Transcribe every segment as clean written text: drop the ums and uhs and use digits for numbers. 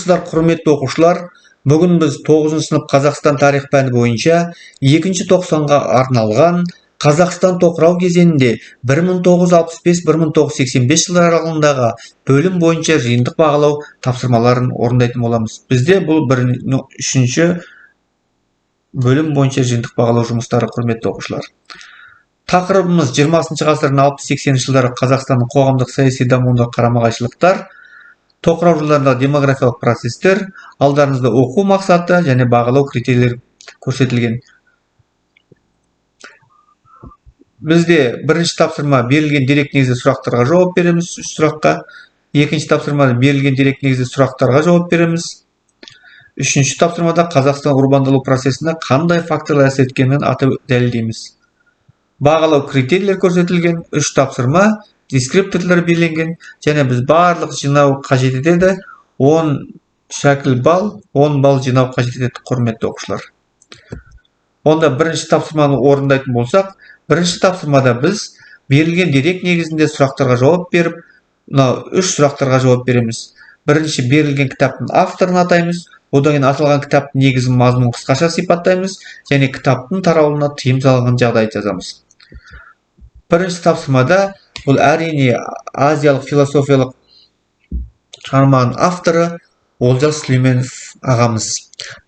Армысыздар, құрметті оқушылар. Бүгін біз 9 сынып Қазақстан тарих пәні бойынша 2-ші тоқсанға арналған Қазақстан тоқырау кезеңінде 1965-1985 жылдар аралығындағы бөлім бойынша жиынтық бағалау тапсырмаларын орындайтын боламыз. Бізде бұл 3-ші бөлім бойынша жиынтық бағалау жұмыстары, құрметті оқушылар. Тақырыбымыз 20 ғасырдың 60-80 жылдары Қазақстанның қоғамдық саяси дамуында қарама-қайшылықтар, тоқырау жылдарындағы демографиялық процестер, алдарыңызда оқу мақсаты және бағалау критерийлері көрсетілген. Бізде бірінші тапсырма берілген дерек негізді сұрақтарға жауап береміз, 3 сұраққа. Екінші тапсырмада берілген дерек негізді сұрақтарға жауап береміз. Үшінші тапсырмада Қазақстан урбандалу процесіне қандай факторлар әсер еткенін атап дәлелдейміз. Бағалау критерийлер көрсетілген, 3 тапсырма, дескрипторлар белгіленген, және біз барлық жинау қажет етеді. 10 шәкіл балл, 10 балл жинау қажет етеді, құрметті оқушылар. Онда бірінші тапсырманы орындайтын болсақ, бірінші тапсырмада біз берілген дерек негізінде сұрақтарға жауап беріп, 3 сұрақтарға жауап береміз. Бірінші берілген кітаптың авторын атаймыз, одан кейін аталған кітаптың негізін мазмұнын қысқаша сипаттаймыз, және кітаптың таралуына тыйым салынған жағдайды жазамыз. Бірінші тапсырмада бұл әрине азиялық философиялық шығарманың авторы Олжас Сүлейменов ағамыз.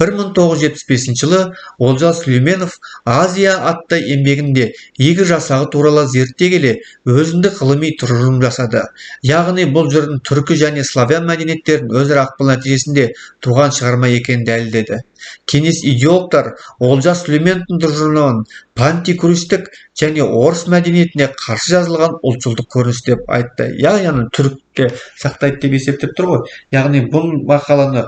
1975 жылы Олжас Сүлейменов Азия атты еңбегінде егір жасағы туралы зерттей келе өзіндік ғылыми тұжырым жасады. Яғни бұл жырдың түркі және славян мәдениеттерінің өзара ықпалы нәтижесінде туған шығарма екенін дәлелдеді. Кеңес идеологтар Олжас Сүлейменовтың тұжырымын пантикуристік және орыс мәдениетіне қарсы жазылған ұлтшылдық көрініс деп айтты. Яғни түрікке сақтайды деп есептеп тұр ғой. Яғни бұл мақаланы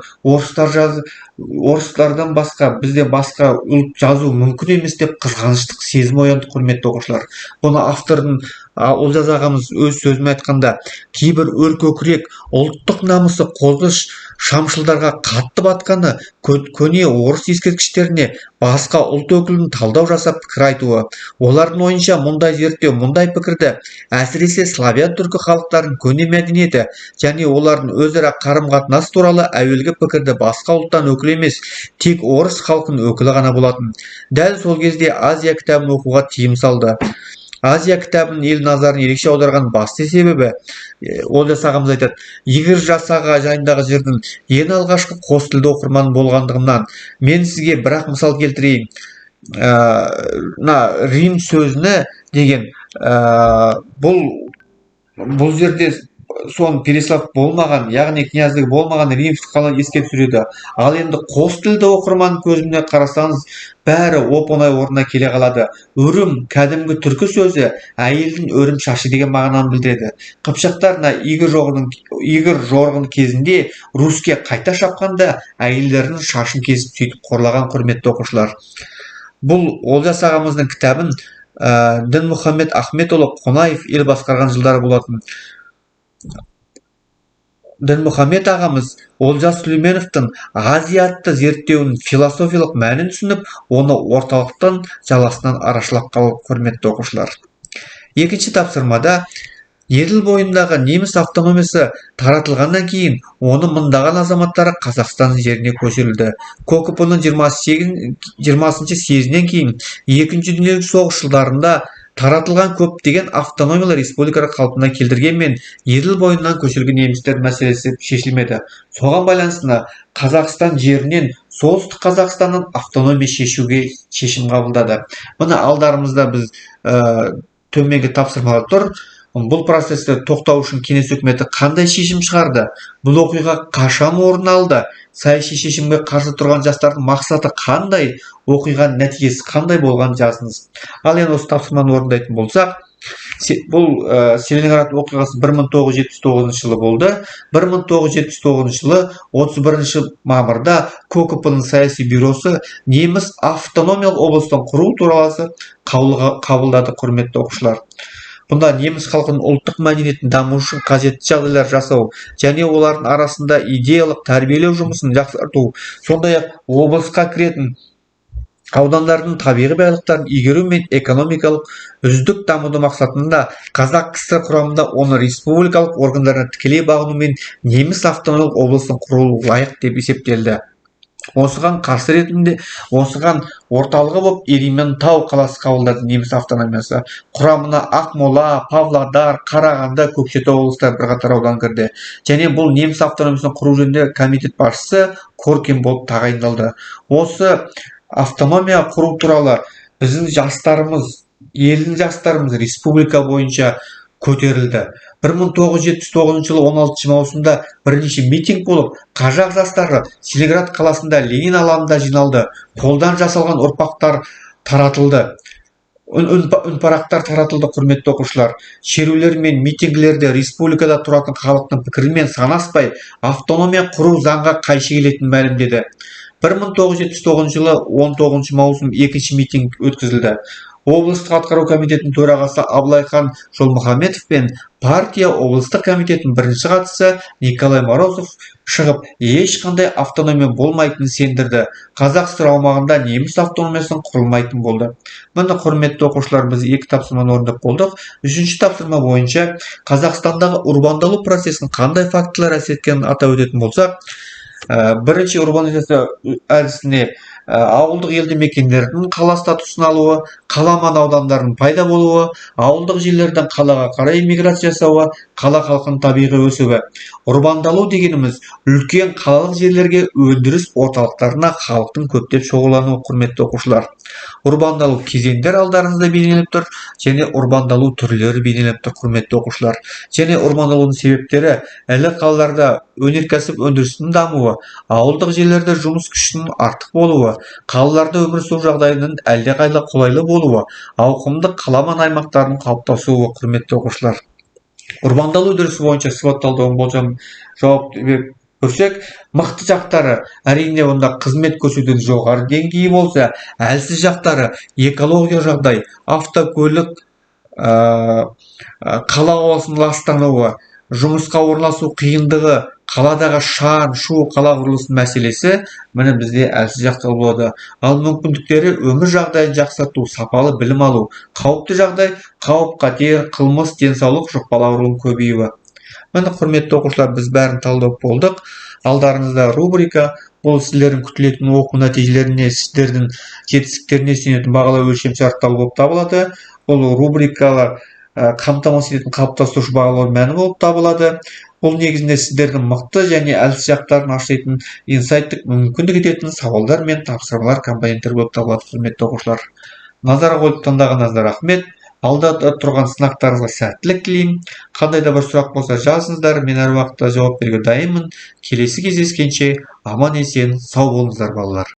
орыстардан басқа бізде басқа ұлт жазу мүмкін емес деп қызғаныштық сезім оянды, құрметті оқушылар. Бұны автордың Олжас ағамыз өз сөзімен айтқанда, кейбір өркөкірек ұлттық намысы қозғыш шамшылдарға қатты батқаны көне орыс ескерткіштеріне басқа ұлт өкілін талдау жасап пікір айтуы. Олардың ойынша мұндай зерттеу, мұндай пікірді әсіресе славян түркі халықтардың көне мәдениеті және олардың өзара қарым-қатынасы туралы әуелгі пікірді басқа ұлттан өкіл емес, тек орыс халқының өкілі ғана болатын. Дәл сол кезде Азия кітабын оқуға тыйым салды. Азия кітабын ел назарын ерекше аударған басты себебі, Олжас ағамыз айтады, егір жасағы жайындағы жырдың ең алғашқы қос тілді оқырман болғандығынан. Мен сізге бірақ мысал келтірейін. Рим сөзіне деген бұл жерде соның Переслав болмаған, яғни князьдігі болмаған римский қала еске түсіреді. Ал енді қос тілді оқырман көзіне қарасаңыз, бәрі оп-оңай орнына келе қалады. Өрім, кәдімгі түркі сөзі, әйелдің өрім шашы деген мағынаны білдіреді. Қыпшақтар игір жорығын кезінде Руске қайта шапқанда әйелдерінің шашын кесіп сөйтіп қорлаған, құрметті оқушылар. Бұл Олжас ағамыздың кітабын Дінмұхаммед Ахметұлы Қонаев ел басқарған жылдары болатын. Дінмұхаммед ағамыз Олжас Сүлейменовтың Азия атты зерттеуінің философиялық мәнін түсініп, оны орталықтан жаласынан арашылап қалып, құрметті оқушылар. Екінші тапсырмада Еділ бойындағы неміс автономиясы таратылғаннан кейін, оны мыңдаған азаматтары Қазақстан жеріне көшірілді. КОКП-ның 20-шы съезінен кейін 2-ші дүниежүзілік соғыс жылдарында таратылған көптеген автономиялы республикалар қалпына келтіргенмен, Еділ бойынан көшірілген немістер мәселесі шешілмеді. Соған байланысты Қазақстан жерінен солтүстік Қазақстанның автономия шешуге шешім қабылдады. Мына алдарымызда біз төменгі тапсырмалар тұр. Бұл процесті тоқтау үшін кеңес үкіметі қандай шешім шығарды? Бұл оқиға қашан орын алды? Саяси шешімге қарсы тұрған жастардың мақсаты қандай? Оқиғаның нәтижесі қандай болған жазыңыз. Ал енді осы тапсырманы орындайтын болсақ, бұл Сталинград оқиғасы 1979 жылы болды. 1979 жылы 31 мамырда КОКП-ның саяси бюросы неміс автономиялық облыстың құру туралы қабылдады, құрметті оқушылар. Бұнда неміс халқының ұлттық мәдениетін даму үшін қажетті жағдайлар жасау және олардың арасында идеялық тәрбиелеу жұмысын жақсарту, сондай-ақ облысқа кіретін аудандардың табиғи байлықтарын игеру мен экономикалық үздік дамуды мақсатында Қазақ КСР құрамында оны республикалық органдарына тікелей бағынумен неміс автономиялық облысын құру лайық деп есептелді. Осыған қарсы ретінде осыған орталығы болып Ерейментау қаласы қабылдады неміс автономиясы. Құрамына Ақмола, Павлодар, Қарағанды, Көкшетау облыстары бірқатар аудан кірді. Және бұл неміс автономиясын құру жөніндегі комитет басшысы Коркин болып тағайындалды. Осы автономия құру туралы біздің жастарымыз, елдің жастарымыз республика бойынша көтерілді. 1979 жылы 16 маусымда бірінші митинг болып, қазақ жастары Целиноград қаласында Ленин алаңында жиналды. Қолдан жасалған ұрпақтар таратылды. Үнпарақтар таратылды, құрметті оқушылар. Шерулер мен митингілерде республикада тұратын халықтың пікірімен санаспай, автономия құру заңға қайшы келетінін мәлімдеді. 1979 жылы 19 маусым екінші митинг өткізілді. Облыстық атқару комитетінің төрағасы Абылайхан Жолмұхаметов пен партия облыстық комитетінің бірінші хатшысы Николай Морозов шығып, ешқандай автономия болмайтынын сендірді. Қазақ ССР аумағында неміс автономиясының құрылмайтын болды. Міне, құрметті оқушылар, біз екі тапсырманы орындап болдық. Үшінші тапсырма бойынша Қазақстандағы урбандалу процесінің қандай фактілер әсер еткенін атап өтетін болсақ, бірінші урбанизация әдісіне ауылдық елді мекендердің қала статусын алуы, қаламан аудандарының пайда болуы, ауылдық жерлерден қалаға қарай миграция жасауы, қала халқының табиғи өсуі. Урбандалу дегеніміз үлкен қалалық жерлерге, өндіріс орталықтарына халықтың көптеп шоғырлануы, құрметті оқушылар. Урбандалу кезеңдер алдарыңызда бейнеленіп тұр, және урбандалу түрлері бейнеленіп тұр, құрметті оқушылар. Және урбандалудың себептері ірі қалаларда өнеркәсіп өндірісінің дамуы, ауылдық жерлерде жұмыс күшінің артық болуы, қалаларда өмір сүру жағдайының әлдеқайда қолайлы болуы, ауқымды қаламан аймақтардың қалыптасуы, құрметті оқушылар. Урбандалу үдерісі бойынша сипатталуын болжам жауап көрсек, мықты жақтары әрине онда қызмет көрсетудің жоғары деңгейі болса, әлсіз жақтары экология жағдай, автокөлік, қала ауасының ластануы, жұмысқа орналасу қиындығы, қаладағы шаң, шу, қала құрылысы мәселесі міне бізде әлсіз жақтар болады. Ал мүмкіндіктері өмір жағдайын жақсарту, сапалы білім алу, қауіпті жағдай, қауіп қатер, қылмыс, денсаулық, жұқпалы аурудың көбеюі. Міне, құрметті оқушылар, біз бәрін талдап болдық. Алдарыңызда рубрика, бұл сіздердің күтілетін оқу нәтижелеріне, сіздердің жетістіктеріне сүйенетін бағалау өлшемшарттары болып табылады. Бұл рубрикалар қамтамасыз ететін қалыптастырушы бағалау мәні болып табылады. Бұл негізінде сіздердің мықты және әлсіз жақтарын ашайтын, инсайттық мүмкіндік ететін сауалдар мен тапсырмалар компоненттері болып табылады, құрметті оқушылар. Назарға қойып тыңдағаныңызға рахмет. Алда тұрған сынақтарыңызға сәттілік тілеймін. Қандай да бір сұрақ болса жазыңыздар, мен әр уақытта жауап беруге дайынмын. Келесі кездескенше аман есен сау болыңыздар, балалар.